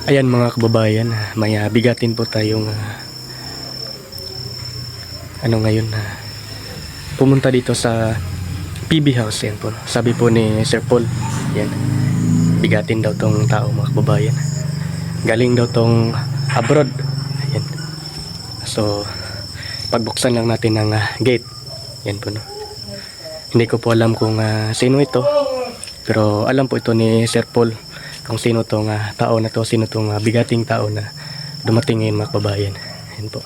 Ayan mga kababayan, may bigatin po tayong ngayon na pumunta dito sa PB House. Yan po. Sabi po ni Sir Paul, yan, bigatin daw tong tao mga kababayan. Galing daw tong abroad. Yan. So, pagbuksan lang natin ng gate. Yan po, no. Hindi ko po alam kung sino ito. Pero alam po ito ni Sir Paul kung sino tong tao na to, sino tong bigating tao na dumating ngayon mga kababayan. Yan po.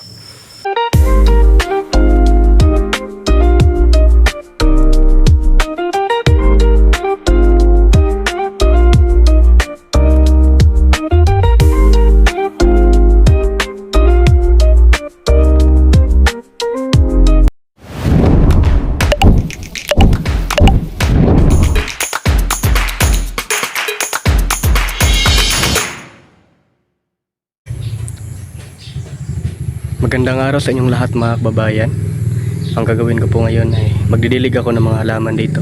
Magandang araw sa inyong lahat mga kababayan. Ang gagawin ko po ngayon ay magdidilig ako ng mga halaman dito.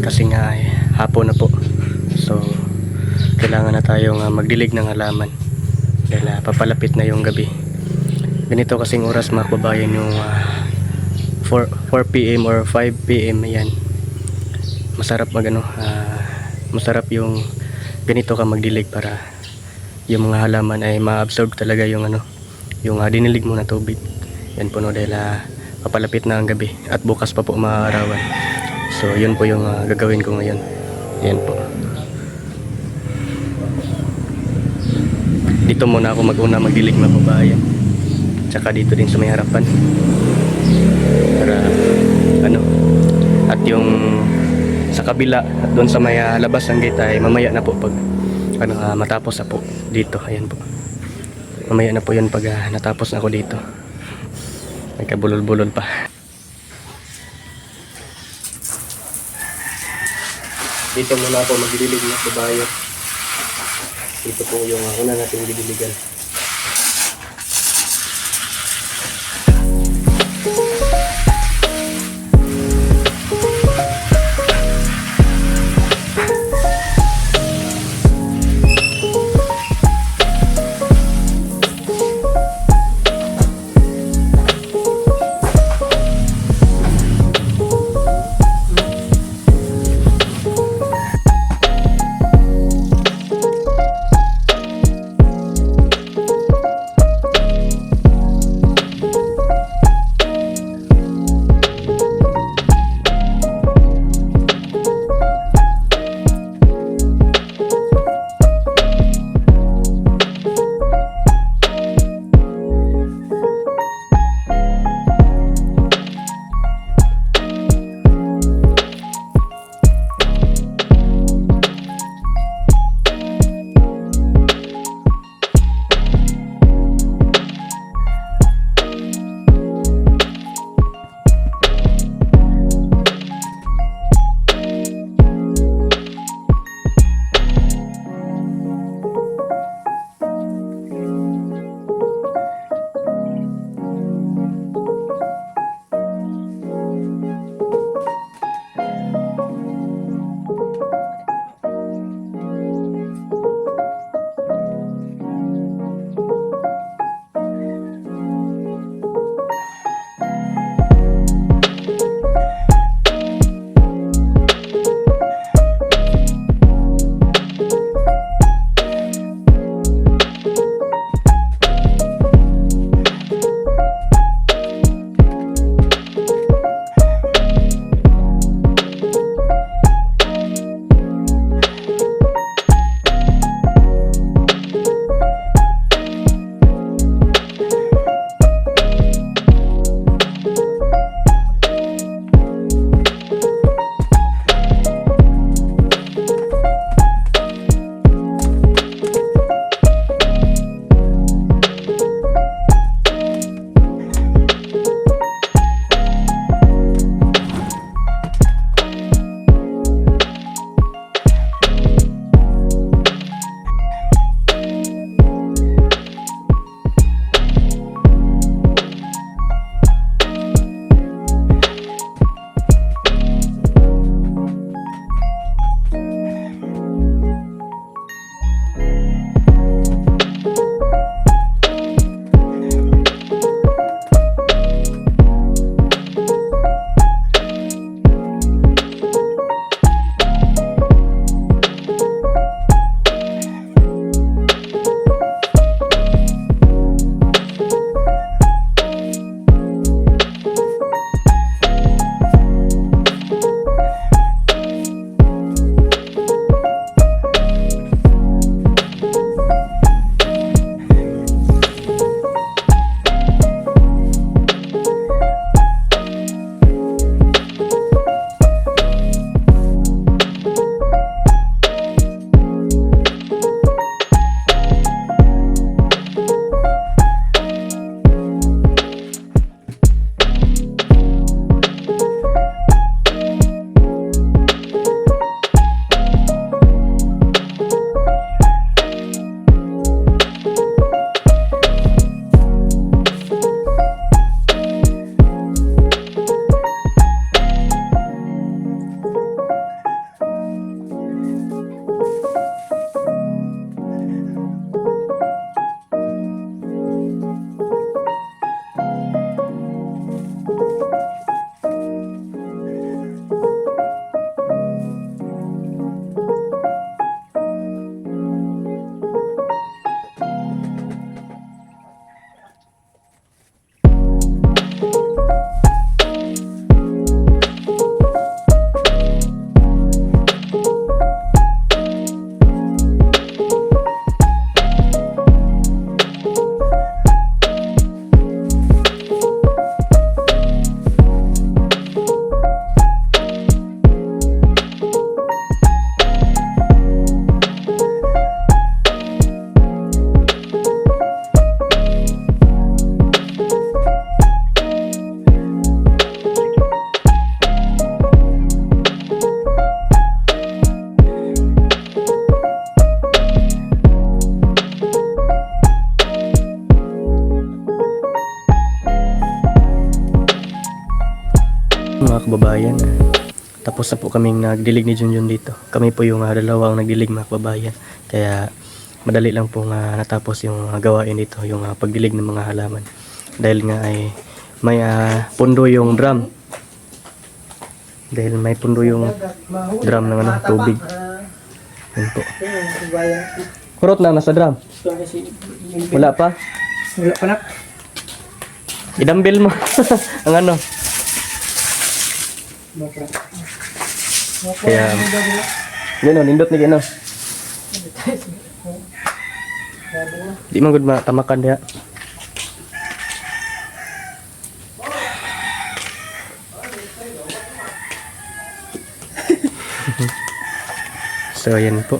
Kasi nga ay hapon na po. So kailangan na tayong magdilig ng halaman dahil papalapit na yung gabi. Ganito kasing oras mga kababayan yung 4 PM or 5 PM yan. Masarap masarap yung ganito ka magdilig para yung mga halaman ay ma-absorb talaga yung yung dinilig mo na tubig. Yan po, no, dahil papalapit na ang gabi at bukas pa po maarawan. So yun po yung gagawin ko ngayon. Yan po. Dito muna ako mag-una magdilig mga kababayan. Tsaka dito din sa may harapan. Para at yung sa kabila at doon sa may labas ng gate ay mamaya na po pag matapos na po dito. Ayan po. Mamaya na po yun pag natapos na ako dito. Nagkabulol-bulol pa. Dito muna ako magdidilig ng kabayo. Dito po yung una nating didiligan. kababayan. Tapos na po kaming nagdilig ni Junjun dito. Kami po yung dalawang nagdilig mga kababayan. Kaya madali lang po natapos yung gawain dito, yung pagdilig ng mga halaman. Dahil nga ay may pundo yung drum. Dahil may pundo yung drum ng tubig. Yan po. Kurot na nasa drum. Wala pa? Wala pa na. Idambil mo. Ang ano. Kaya gano'n, nindot ni gano'n. Di man gud matamakan diha. So yan po.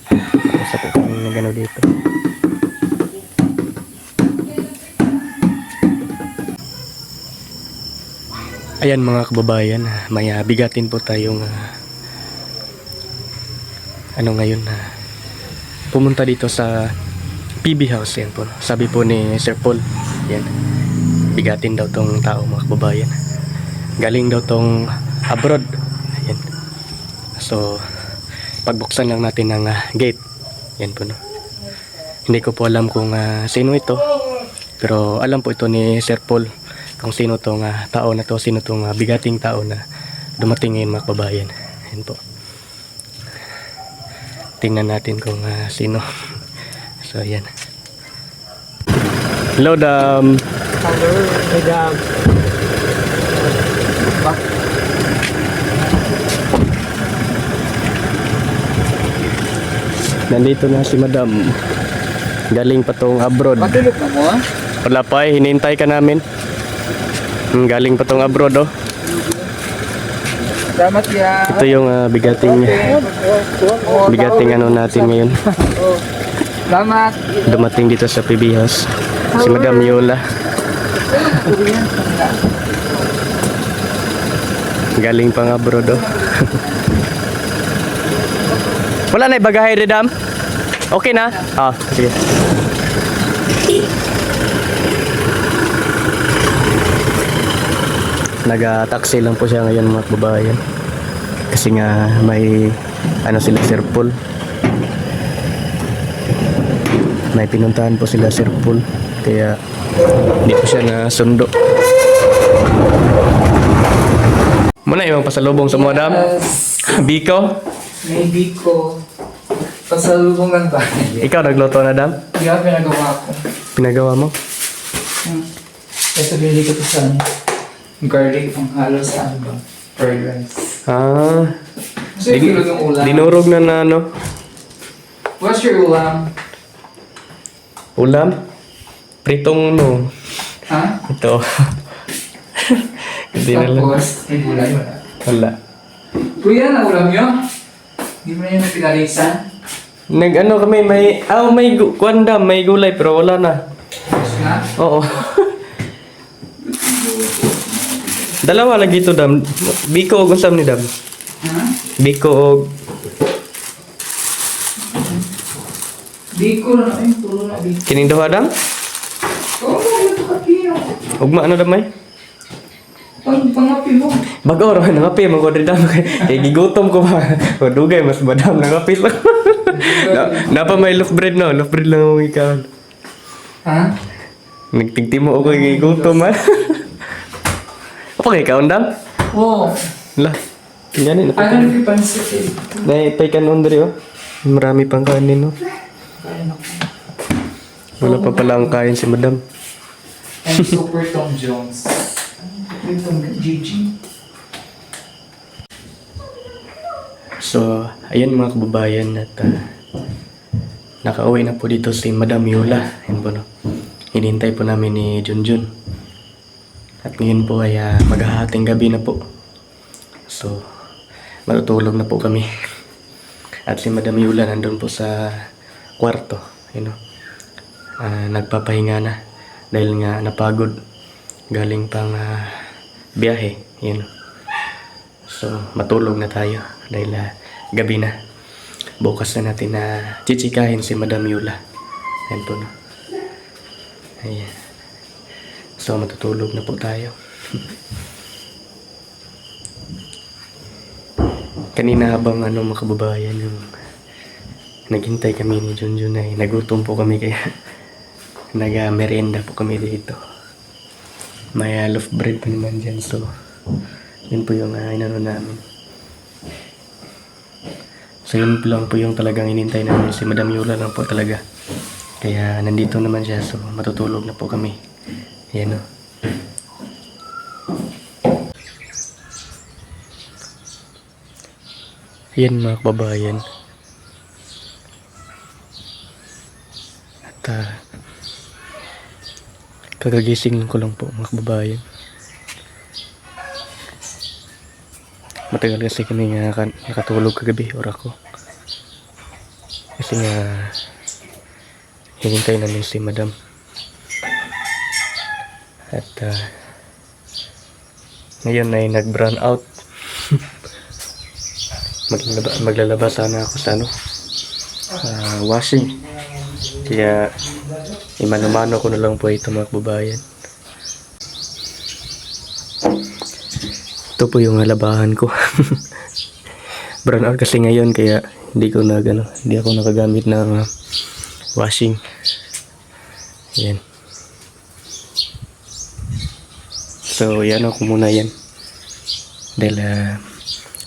Basta po kami na gano'n dito. Ayan mga kababayan, may bigatin po tayong ngayon pumunta dito sa PB House. Yan po. Sabi po ni Sir Paul, yan, bigatin daw tong tao mga kababayan. Galing daw tong abroad. Yan. So pagbuksan lang natin ng gate. Yan po, no. Hindi ko po alam kung sino ito, pero alam po ito ni Sir Paul kung sino tong tao na to, sino tong bigating tao na dumating ngayon mga kababayan. Yan po. Tingnan natin kung sino. So yan. Hello Dam. Hello, Madam. Nandito na si Madam. Galing pa tong abroad. Matulog na mo? Wala pa hinihintay ka namin. Galing pa tong abroad, oh. Salamat ya. Ito yung bigating ano natin ngayon. Salamat. Dumating dito sa PB House. Si Madam Yola. Galing pang abroad, oh. Wala na ibagahay, Redam? Okay na? Ah, sige. Nag-taxi lang po siya ngayon mga kababayan. Kasi nga may sila Sir Paul. May pinuntahan po sila Sir Paul. Kaya hindi po siya nasundo. Muna yung pasalubong sa mga dam. Biko. May biko. Pasalubungan ba? Ikaw nagluto na dam? Hindi ako pinagawa ko. Pinagawa mo? Kasi binili ko ito sa garlic ang halo sa ano ba? Fried rice. Ah. Gusto yung bilog ng ulam? Dinurog na ano? What's your ulam? Ulam? Pritong no. Ha? Ito. Hindi na lang. Tapos, may gulay wala. Wala. Kuya, na ulam nyo? Hindi mo na yung pinalisan? Nag-ano kami, may kuandam, may gulay pero wala na. Tapos na? Oo. Dalawa lagi ito dam. Biko og unsam ni dam. Ha? Biko og Biko na ayun, puro na biko. kining duha dam. Oo, ito kapino. Ugma ano damay? Pangapi mo. Bago ra nangapi mo ko dam kay gigutom ko ba. O dugay mas madam nangapi lang. Napa may loaf bread no, loaf bread lang ang ikaw. Ha? Nagtigtimo ako kay gigutom man. Apa kay kaon dam? Oo. La. Ganyan na. Ano yung pansit eh? Dai tay kanon diri oh. Marami pang kanin no. Kain ako. Wala pa pala ang kain si madam. And Super Tom Jones. Super Tom Gigi. So, ayan mga kababayan at nakauwi na po dito si Madam Yola. Ayan po no. Hinihintay po namin ni Junjun. At ngayon po ay maghahating gabi na po. So, matutulog na po kami. At si Madam Yola nandun po sa kwarto. You know, nagpapahinga na. Dahil nga napagod. Galing pang biyahe. You know. So, matulog na tayo. Dahil gabi na. Bukas na natin chichikahin si Madam Yola. Ayan po no. Ayan. So, matutulog na po tayo. Kanina habang mga kababayan yung naghintay kami ni Junjun ay nagutom po kami kaya nag-merienda po kami dito. May loaf bread pa naman dyan, so yun po yung inano namin. So yun po lang po yung talagang inintay namin, si Madam Yola lang po talaga. Kaya nandito naman siya, so matutulog na po kami. Ayan o. Ayan mga kababayan. At kagagising ko lang po mga kababayan. Matagal kasi kami nakatulog kagabi or ako. Kasi nga hinintay namin si Madam. At ngayon ay nag-brown out. Maglalabas sana ako sa washing. Kaya imano-mano ko na lang po ito mga kababayan. Ito po yung labahan ko. Brown out kasi ngayon kaya hindi ako nakagamit ng washing. Yan. So yan ako muna yan. Dahil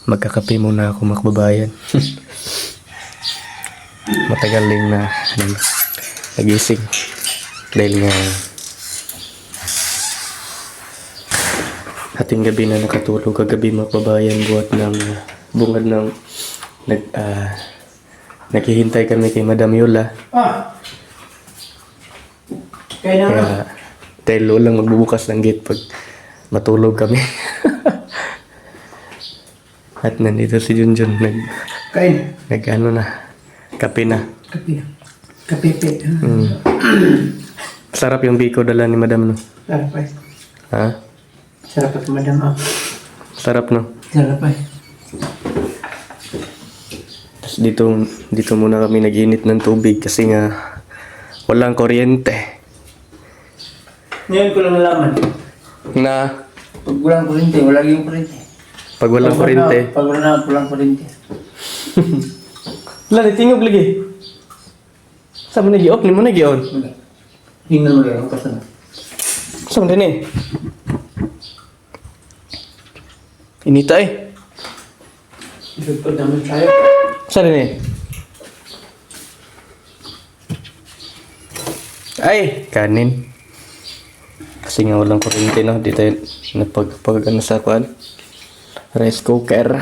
magkakape muna ako mga kababayan. Matagal din na nagising. Dahil nga ating gabi na nakatulog kagabi mga kababayan buhat ng bungad ng naghihintay kami kay Madam Yola. Kaya dahil walang magbubukas ng gate pag matulog kami. At nandito si Junjun kape na. Kape. Sarap yung biko dala ni Madam, no? Sarap ay. Ha? Sarap at Madam ako. Sarap, no? Sarap ay. Tapos dito muna kami nag-init ng tubig kasi nga walang kuryente. Ngayon ko lang nalaman. Na Pag walang kuryente, wala yung kuryente. pag walang kuryente. Pag walang kuryente. Wala, tingog lagi. Saan mo nag-i-off? Ni mo nag-i-on? Tingnan mo lang ako kasama. Saan din eh? Inita eh. Pag naman tayo. Saan din eh? Ay! Kanin. Kasi nga walang kuryente, no? Dito yun sa kuan. Rice cooker.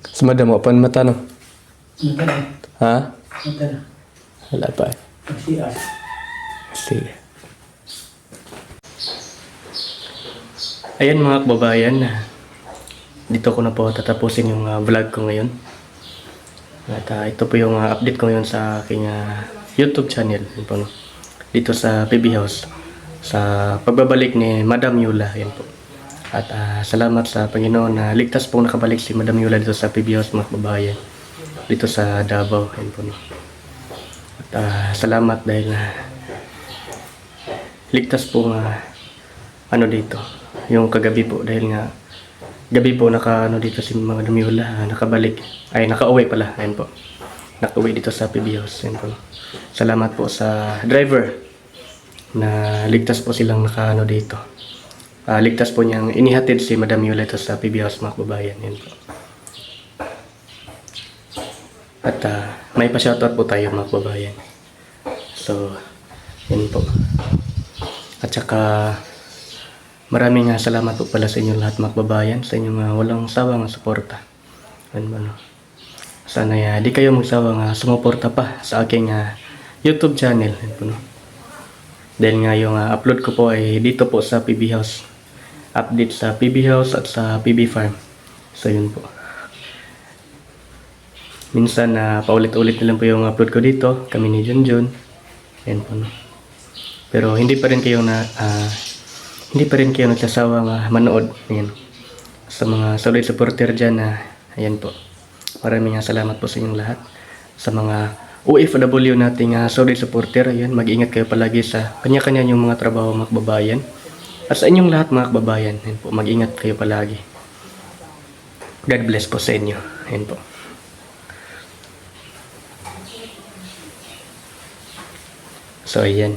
Si Madam, open mata, no? Mata na. Ha? Mata na. Wala pa. Mag-CR. Sige. Ayan mga kababayan, dito ko na po tatapusin yung vlog ko ngayon. At ito po yung update ko ngayon sa aking YouTube channel. Yun po, no? Dito sa PB House. Sa pagbabalik ni Madam Yola. Yan po. At salamat sa Panginoon na ligtas pong nakabalik si Madam Yola dito sa PB House mga kababayan. Dito sa Davao. Yan po, no? At salamat dahil ligtas pong dito. Yung kagabi po dahil nga gabi po dito si Madam Yola nakabalik. Ay nakauwi pala. Ayan po. Nakauwi dito sa PB House. Ayan po. Salamat po sa driver na ligtas po silang dito. Ligtas po niyang inihatid si Madam Yola ito sa PB House mga kababayan. Yan po. At may pa-shoutout po tayo mga kababayan. So, yan po. At saka maraming salamat po pala sa inyo lahat mga kababayan, sa inyong walang sawang suporta. Yan ba, no? Sana di kayo magsawang sumuporta pa sa aking YouTube channel. Yan po, no? Dahil nga yung upload ko po ay dito po sa PB House. Update sa PB House at sa PB Farm. So yun po. Minsan paulit-ulit na lang po yung upload ko dito. Kami ni Junjun. Yan po, no? Pero hindi pa rin kayo nagsasawang manood. Yan. Sa mga solid supporter dyan ayan po. Maraming salamat po sa inyong lahat. Sa mga OFW nating solid supporter, ayan, mag-ingat kayo palagi sa kanya-kanya yung mga trabaho mga kababayan. At sa inyong lahat mga kababayan, ayan po, mag-ingat kayo palagi. God bless po sa inyo. Ayan po. So, ayan.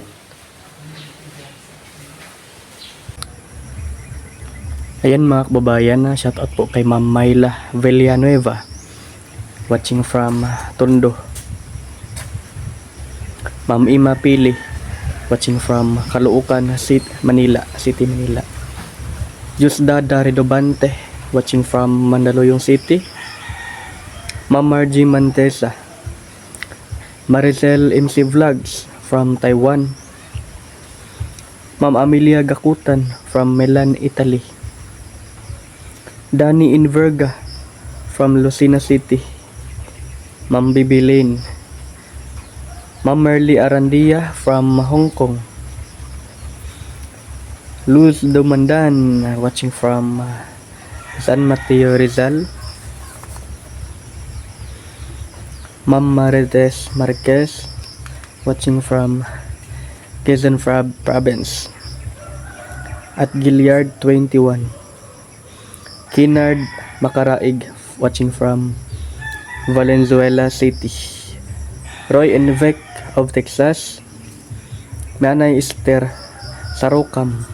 Ayan mga kababayan, shout out po kay Ma'am Myla Villanueva, watching from Tondo. Ma'am Ima Pili, watching from Caloocan City, Manila. Yusdada Redobante, watching from Mandaluyong City. Ma'am Margie Mantesa, Maricel MC Vlogs from Taiwan. Ma'am Amelia Gakutan from Milan, Italy. Danny Inverga from Lucena City. Ma'am Bibi Lane. Ma'am Merly Arandia from Hong Kong. Luz Dumandan, watching from San Mateo, Rizal. Ma'am Marites Marquez, watching from Quezon Province. At Giliard 21. Kinard Macaraig, watching from Valenzuela City. Roy Envec of Texas. Nanay Esther Sarokam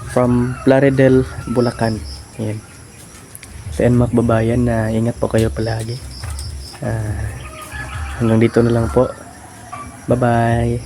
from Plaridel, Bulacan. Ayan. So yan mga kababayan, ingat po kayo palagi. Hanggang dito na lang po. Bye bye.